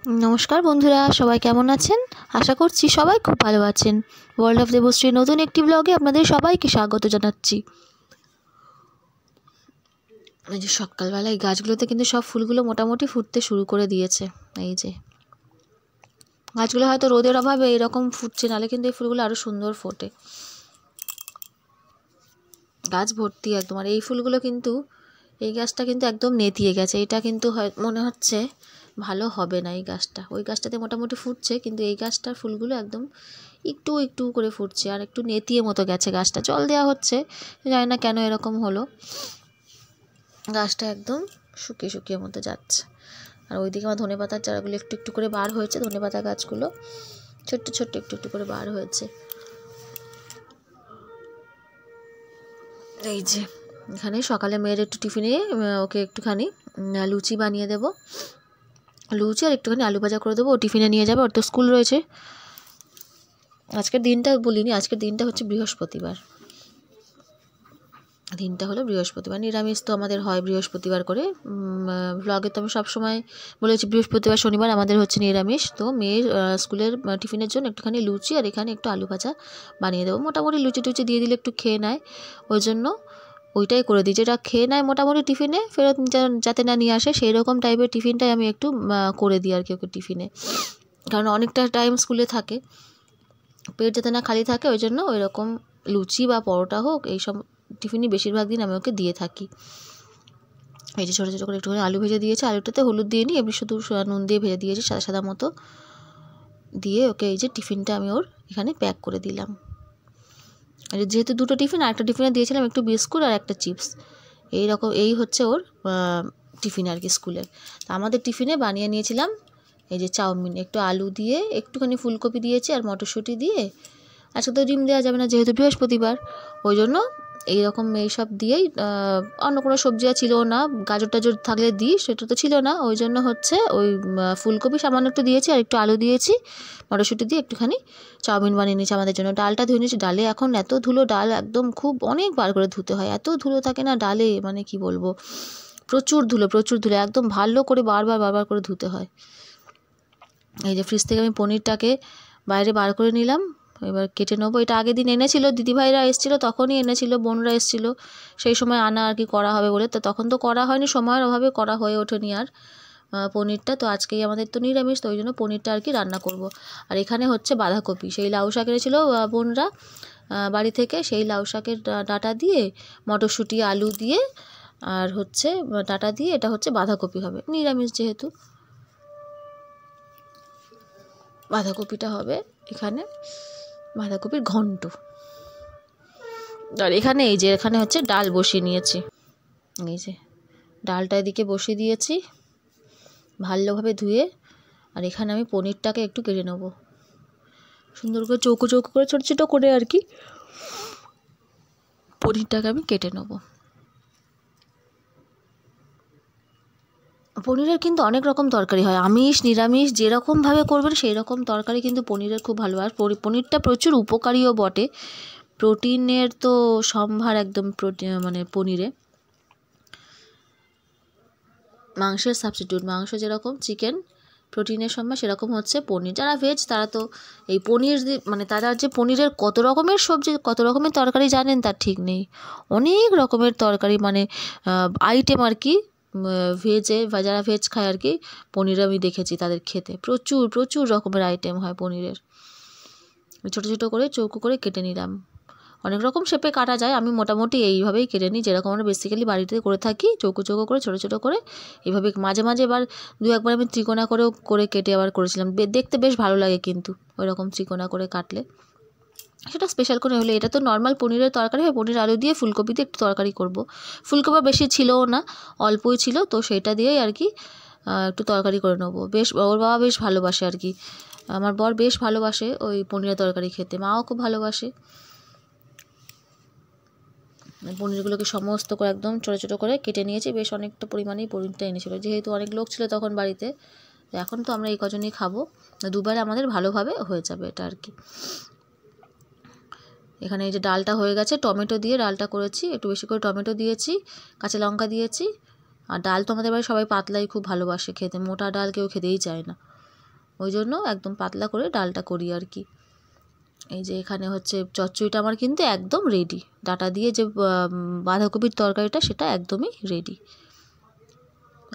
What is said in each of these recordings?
नमस्कार बंधुरा सबाई केमन आছেন आशा करছি সবাই खूब ভালো আছেন। ওয়ার্ল্ড অফ দেবশ্রী নতুন একটি ব্লগে আপনাদের সবাইকে স্বাগত জানাচ্ছি। এই যে সকালবেলা এই গাছগুলোতে কিন্তু সব ফুলগুলো মোটামুটি ফুটতে শুরু করে দিয়েছে। এই যে গাছগুলো হয়তো রোদের অভাবে এরকম ফুটছে, নালে কিন্তু এই ফুলগুলো আরো সুন্দর ফোটে। গাছ ভর্তি একদম। আর এই ফুলগুলো কিন্তু এই গাছটা কিন্তু একদম নেতিয়ে গেছে। এটা কিন্তু মনে হচ্ছে ভালো হবে না এই গাছটা। ওই গাছটাতে মোটামুটি ফুটছে, কিন্তু এই গাছটার ফুলগুলো একদম একটু একটু করে ফুটছে আর একটু নেতিয়ে মতো গেছে গাছটা। জল দেওয়া হচ্ছে, জানি না কেন এরকম হলো। গাছটা একদম শুকিয়ে শুকিয়ে মতো যাচ্ছে। আর ওইদিকে আমার ধনেপাতার চারাগুলো একটু একটু করে বার হয়েছে। ধনেপাতা গাছগুলো ছোট্ট ছোট্ট একটু একটু করে বার হয়েছে। এই যে এখানে সকালে মেয়ের একটু টিফিনে ওকে একটুখানি লুচি বানিয়ে দেবো। লুচি আর একটুখানি আলু ভাজা করে দেবো, ও টিফিনে নিয়ে যাবে। ওর তো স্কুল রয়েছে। আজকের দিনটা বলিনি, আজকের দিনটা হচ্ছে বৃহস্পতিবার। দিনটা হলো বৃহস্পতিবার। নিরামিষ তো আমাদের হয় বৃহস্পতিবার করে। ব্লগে তো আমি সবসময় বলেছি বৃহস্পতিবার শনিবার আমাদের হচ্ছে নিরামিষ। তো মেয়ের স্কুলের টিফিনের জন্য একটুখানি লুচি আর এখানে একটু আলু ভাজা বানিয়ে দেবো। মোটামুটি লুচি টুচি দিয়ে দিলে একটু খেয়ে নেয়, ওই জন্য ওইটাই করে দিই। যেটা খেয়ে নেয় মোটামুটি টিফিনে ফেরত যাতে না নিয়ে আসে, সেই রকম টাইপের টিফিনটাই আমি একটু করে দিই আর কি ওকে টিফিনে। কারণ অনেকটা টাইম স্কুলে থাকে, পেট যাতে না খালি থাকে, ওই জন্য ওই রকম লুচি বা পরোটা হোক এইসব টিফিনই বেশিরভাগ দিন আমি ওকে দিয়ে থাকি। এই যে ছোটো ছোটো করে একটুখানি আলু ভেজে দিয়েছি। আলুটাতে হলুদ দিয়ে নিই, এমনি শুধু নুন দিয়ে ভেজে দিয়েছি সাদা সাদা মতো দিয়ে ওকে এই যে টিফিনটা আমি ওর এখানে প্যাক করে দিলাম। আর যেহেতু দুটো টিফিন, আরেকটা টিফিনে দিয়েছিলাম একটু বিস্কুট আর একটা চিপস। এই হচ্ছে ওর টিফিন আর কি স্কুলের। তা আমাদের টিফিনে বানিয়ে নিয়েছিলাম এই যে চাউমিন, একটু আলু দিয়ে একটুখানি ফুলকপি দিয়েছি আর মটরশুঁটি দিয়ে। আজকে তো ডিম দেওয়া যাবে না যেহেতু বৃহস্পতিবার, ওই জন্য এইরকম এইসব দিয়েই, অন্য কোনো সবজি আর ছিল না। গাজর টাজর থাকলে দিই, সেটা তো ছিল না, ওই জন্য হচ্ছে ওই ফুলকপি সামান্য একটু দিয়েছি আর একটু আলু দিয়েছি, মটরশুঁটি দিয়ে একটুখানি চাউমিন বানিয়ে নিয়েছি আমাদের জন্য। ডালটা ধুয়ে নিয়েছি। ডালে এখন এত ধুলো, ডাল একদম খুব অনেকবার করে ধুতে হয়, এত ধুলো থাকে না ডালে, মানে কি বলবো, প্রচুর ধুলো প্রচুর ধুলো, একদম ভালো করে বারবার করে ধুতে হয়। এই যে ফ্রিজ থেকে আমি পনিরটাকে বাইরে বার করে নিলাম, এবার কেটে নেবো। এটা আগের দিন এনেছিল, দিদিভাইরা এসেছিলো তখনই এনেছিল, বোনরা এসেছিলো সেই সময় আনা আর কি করা হবে বলে। তো তখন তো করা হয়নি, সময়ের অভাবে করা হয়ে ওঠেনি আর পনিরটা। তো আজকেই আমাদের তো নিরামিষ, তো ওই জন্য পনিরটা আর কি রান্না করব। আর এখানে হচ্ছে বাঁধাকপি, সেই লাউ শাক এনেছিল বোনরা বাড়ি থেকে, সেই লাউ শাকের ডাঁটা দিয়ে মটরশুঁটি আলু দিয়ে আর হচ্ছে ডাঁটা দিয়ে এটা হচ্ছে বাঁধাকপি হবে, নিরামিষ যেহেতু বাঁধাকপিটা হবে এখানে বাঁধাকপির ঘন্ট। আর এখানে এই যে এখানে হচ্ছে ডাল বসিয়ে নিয়েছি। এই যে ডালটা এদিকে বসিয়ে দিয়েছি ভালোভাবে ধুয়ে। আর এখানে আমি পনিরটাকে একটু কেটে নেব, সুন্দর করে চৌকো চৌকো করে ছোটো ছোটো করে আর কি পনিরটাকে আমি কেটে নেব। পনিরের কিন্তু অনেক রকম তরকারি হয়, আমিষ নিরামিষ যেরকমভাবে করবেন সেই রকম তরকারি কিন্তু পনিরের খুব ভালো। আর পনিরটা প্রচুর উপকারীও বটে, প্রোটিনের তো সম্ভার একদম, মানে পনিরে মাংসের সাবস্টিটিউট। মাংস যেরকম চিকেন প্রোটিনের সম্ভার, সেরকম হচ্ছে পনির। যারা ভেজ তারা তো এই পনির মানে তারা যে পনিরের কত রকমের সবজি কত রকমের তরকারি জানেন তার ঠিক নেই। অনেক রকমের তরকারি মানে আইটেম আর কি ভেজে, বা যারা ভেজ খায় আর কি, পনির আমি দেখেছি তাদের খেতে প্রচুর প্রচুর রকমের আইটেম হয় পনিরের। ছোটো ছোটো করে চৌকো করে কেটে নিলাম। অনেক রকম শেপে কাটা যায়, আমি মোটামুটি এইভাবেই কেটে নিই যেরকম আমরা বেসিক্যালি বাড়িতে করে থাকি, চৌকো চৌকো করে ছোটো ছোটো করে এইভাবে। মাঝে মাঝে এবার দু একবার আমি ত্রিকোণা করেও করে কেটে আবার করেছিলাম, দেখতে বেশ ভালো লাগে কিন্তু ওই রকম ত্রিকোণা করে কাটলে, সেটা স্পেশাল করে হলে। এটা তো নর্মাল পনিরের তরকারি হয়, পনির আলু দিয়ে ফুলকপি দিয়ে একটু তরকারি করব। ফুলকপি বেশি ছিলও না, অল্পই ছিল, তো সেটা দিয়েই আর কি একটু তরকারি করে নেবো। বেশ ওর বাবা বেশ ভালোবাসে আর কি, আমার বর বেশ ভালোবাসে ওই পনিরের তরকারি খেতে, মাও খুব ভালোবাসে। পনিরগুলোকে সমস্ত করে একদম ছোটো ছোটো করে কেটে নিয়েছি, বেশ অনেকটা পরিমাণেই পনিরটা এনেছিল, যেহেতু অনেক লোক ছিল তখন বাড়িতে। এখন তো আমরা এই কজনই খাবো, দুবারে আমাদের ভালোভাবে হয়ে যাবে এটা আর কি। এখানে এই যে ডালটা হয়ে গেছে, টমেটো দিয়ে ডালটা করেছি, একটু বেশি করে টমেটো দিয়েছি, কাঁচা লঙ্কা দিয়েছি। আর ডাল তো আমাদের বাড়ি সবাই পাতলাই খুব ভালোবাসে খেতে, মোটা ডাল কেউ খেতেই চায় না। ওই জন্য একদম পাতলা করে ডালটা করি আর কি। এই যে এখানে হচ্ছে চচ্চড়িটা আমার কিন্তু একদম রেডি, ডাঁটা দিয়ে যে বাঁধাকপির তরকারিটা সেটা একদমই রেডি।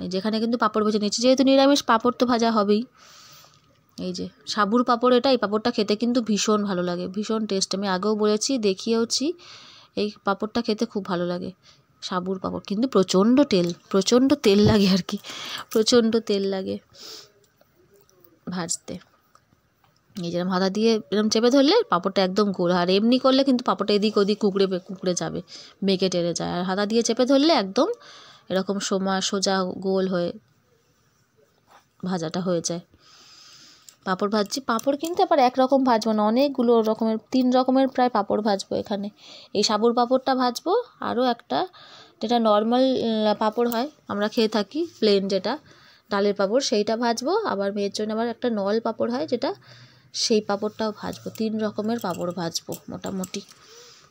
এই যেখানে কিন্তু পাঁপড় ভেজে নিচ্ছি, যেহেতু নিরামিষ পাঁপড় তো ভাজা হবেই। এই যে সাবুর পাঁপড়, এই পাঁপড়টা খেতে কিন্তু ভীষণ ভালো লাগে, ভীষণ টেস্ট। আমি আগেও বলেছি, দেখিয়েওছি, এই পাঁপড়টা খেতে খুব ভালো লাগে সাবুর পাঁপড়। কিন্তু প্রচণ্ড তেল লাগে আর কি, প্রচণ্ড তেল লাগে ভাজতে। এই যেরকম হাতা দিয়ে এরকম চেপে ধরলে পাঁপড়টা একদম গোল, আর এমনি করলে কিন্তু পাঁপড়টা এদিক ওদিক কুঁকড়ে যাবে, বেঁকে টেনে যায়। আর হাতা দিয়ে চেপে ধরলে একদম এরকম সোজা গোল হয়ে ভাজাটা হয়ে যায়। পাঁপড় ভাজছি, পাঁপড় কিন্তু আবার একরকম ভাজবো না, অনেকগুলো রকমের, 3 রকমের প্রায় পাঁপড় ভাজবো এখানে। এই সাবুর পাঁপড়টা ভাজবো, আরও একটা যেটা নর্মাল পাঁপড় হয় আমরা খেয়ে থাকি, প্লেন যেটা ডালের পাঁপড়, সেইটা ভাজবো। আবার মেয়ের জন্য আবার একটা নল পাঁপড় হয় যেটা, সেই পাঁপড়টাও ভাজবো। 3 রকমের পাঁপড় ভাজবো মোটামুটি,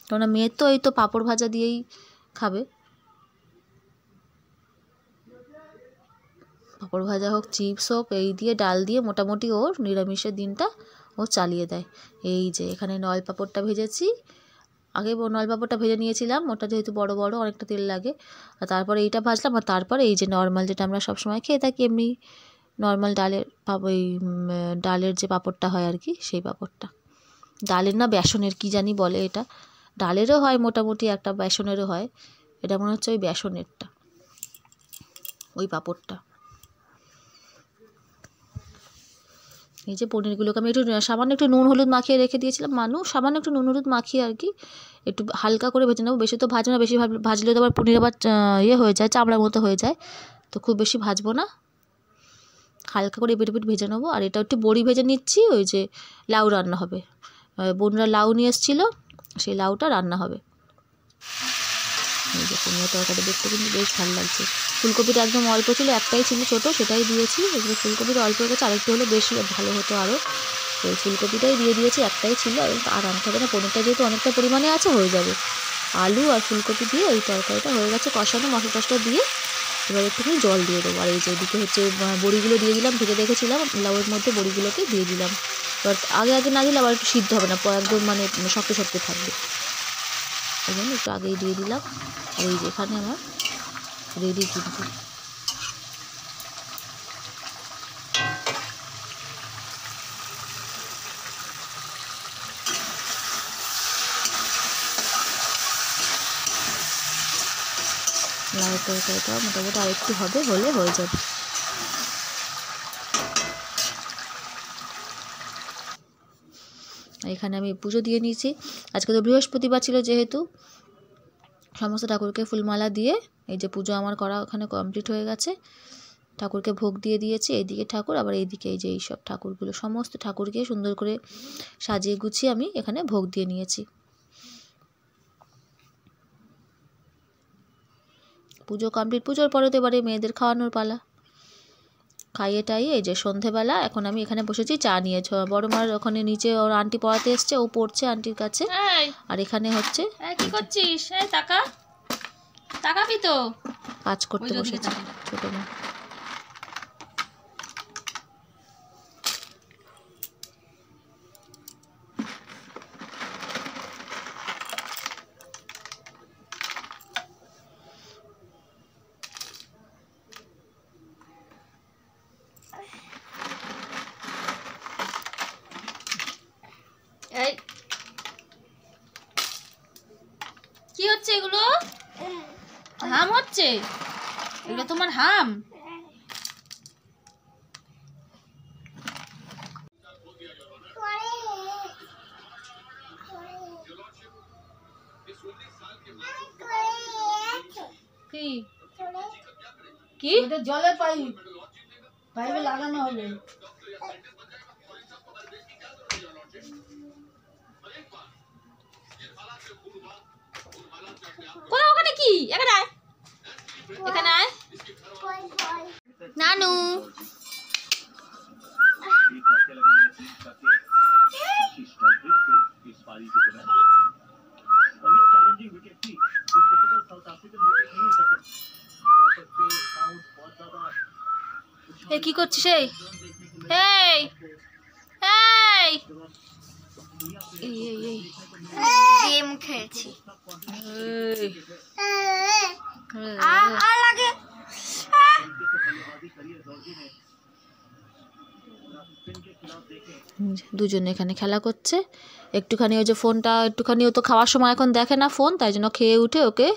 কেননা মেয়ের তো এই তো পাঁপড় ভাজা দিয়েই খাবে। পাঁপড় ভাজা হোক, চিপস হোক, এই দিয়ে ডাল দিয়ে মোটামুটি ওর নিরামিষের দিনটা ও চালিয়ে দেয়। এই যে এখানে নল পাঁপড়টা ভেজেছি, আগে নল পাঁপড়টা ভেজে নিয়েছিলাম, ওটা যেহেতু বড় বড় অনেকটা তেল লাগে। আর তারপরে এইটা ভাজলাম, আর তারপরে এই যে নর্মাল যেটা আমরা সবসময় খেয়ে থাকি এমনি নর্মাল ডালের যে পাঁপড়টা হয় আর কি, সেই পাঁপড়টা। ডালের না বেসনের কি জানি বলে এটা, ডালেরও হয় মোটামুটি, একটা বেসনেরও হয়, এটা মনে হচ্ছে ওই বেসনেরটা, ওই পাঁপড়টা। এই যে পনিরগুলোকে আমি সামান্য একটু নুন হলুদ মাখিয়ে রেখে দিয়েছিলাম, সামান্য একটু নুন হলুদ মাখিয়ে আর কি একটু হালকা করে ভেজে নেবো। বেশি তো ভাজবো না, বেশি ভাজলে তো আবার পনির আবার হয়ে যায়, চামড়ার মতো হয়ে যায়, তো খুব বেশি ভাজবো না, হালকা করে এপিট ভেজে নেবো। আর এটা একটু বড়ি ভেজে নিচ্ছি, ওই যে লাউ রান্না হবে, বোনরা লাউ নিয়ে এসেছিলো, সেই লাউটা রান্না হবে। এই যে পনিরের তরকারি দেখতে কিন্তু বেশ ভালো লাগছে। ফুলকপিটা একদম অল্প ছিল, একটাই ছিল ছোটো, সেটাই দিয়েছি। এগুলো ফুলকপিটা অল্প হয়ে গেছে, আরেকটু হলে বেশি ভালো হতো আরও, তো ফুলকপিটাই দিয়ে দিয়েছি, একটাই ছিল, আর আনতে হবে না, পনিরটা যেহেতু অনেকটা পরিমাণে আছে হয়ে যাবে। আলু আর ফুলকপি দিয়ে এই তরকারিটা হয়ে গেছে কষানো, মশলা টশলা দিয়ে এবার একটুখানি জল দিয়ে দেবো। আর এই যে এদিকে হচ্ছে বড়িগুলো দিয়ে দিলাম, ভেজে রেখেছিলাম লাউয়ের মধ্যে, বড়িগুলোকে দিয়ে দিলাম। এবার আগে না দিলে আবার একটু সিদ্ধ হবে না, একদম মানে শক্ত শক্ত থাকবে, এই জন্য একটু আগেই দিয়ে দিলাম। আর এই যে এখানে আমার রেডি কিন্তু। লাউয়ের তরকারিটা মোটামুটি আরেকটু হলে হয়ে যাবে। এখানে আমি পুজো দিয়ে নিয়েছি, আজকে তো বৃহস্পতিবার ছিল, যেহেতু সমস্ত ঠাকুরকে ফুলমালা দিয়ে এই যে পুজো আমার করা ওখানে কমপ্লিট হয়ে গেছে। ঠাকুরকে ভোগ দিয়ে দিয়েছি, এইদিকে ঠাকুর, আবার এইদিকে এই যে এইসব ঠাকুরগুলো, সমস্ত ঠাকুরকে সুন্দর করে সাজিয়ে গুছিয়ে আমি এখানে ভোগ দিয়ে নিয়েছি। পুজো কমপ্লিট, পুজোর পরে তো এবারে মেয়েদের খাওয়ানোর পালা। খাইয়ে টাইয়ে এই যে সন্ধেবেলা এখন আমি এখানে বসেছি চা নিয়ে। বড় মার ওখানে নিচে ওর আন্টি পড়াতে এসছে, ও পড়ছে আন্টির কাছে। আর এখানে হচ্ছে কি করছিস? তাকাবি তো, কাজ করতে বসেছে ছোট মা। কি হচ্ছে এগুলো? হাম হচ্ছে এগুলো, তোমার হাম? কি কি জলে পাইপে লাগানো হবে। ওখানে কি? এখানে আয়, এখানে আয় নানু। কি করছিস? এই গেম খেলছি দুজনে এখানে খেলা করছে একটুখানি ওই যে ফোনটা একটুখানি ও তো খাওয়ার সময় এখন দেখে না ফোন তাই জন্য খেয়ে উঠে ওকে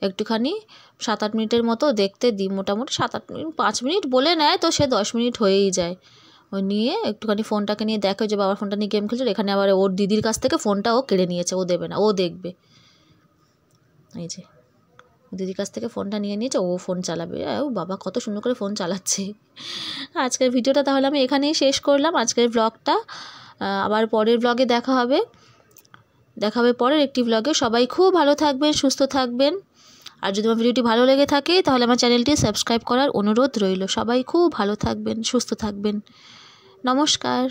একটুখানি 7-8 মিনিটের মতো দেখতে দিই মোটামুটি 7-8 মিনিট 5 মিনিট বলে নেয় তো সে 10 মিনিট হয়েই যায় ওই নিয়ে একটুখানি ফোনটাকে নিয়ে দেখে যে বাবার ফোনটা নিয়ে গেম খেলছে এখানে আবার ওর দিদির কাছ থেকে ফোনটা ও কেড়ে নিয়েছে ও দেবে না ও দেখবে এই যে দিদির কাছ থেকে ফোনটা নিয়ে নিয়েছে ও ফোন চালাবে ও বাবা কত সুন্দর করে ফোন চালাচ্ছে আজকের ভিডিওটা তাহলে আমি এখানেই শেষ করলাম আজকের ব্লগটা আবার পরের ব্লগে দেখা হবে পরের একটি ব্লগে সবাই খুব ভালো থাকবেন সুস্থ থাকবেন আর যদি আমার ভিডিওটি ভালো লেগে থাকে তাহলে আমার চ্যানেলটি সাবস্ক্রাইব করার অনুরোধ রইল সবাই খুব ভালো থাকবেন সুস্থ থাকবেন নমস্কার।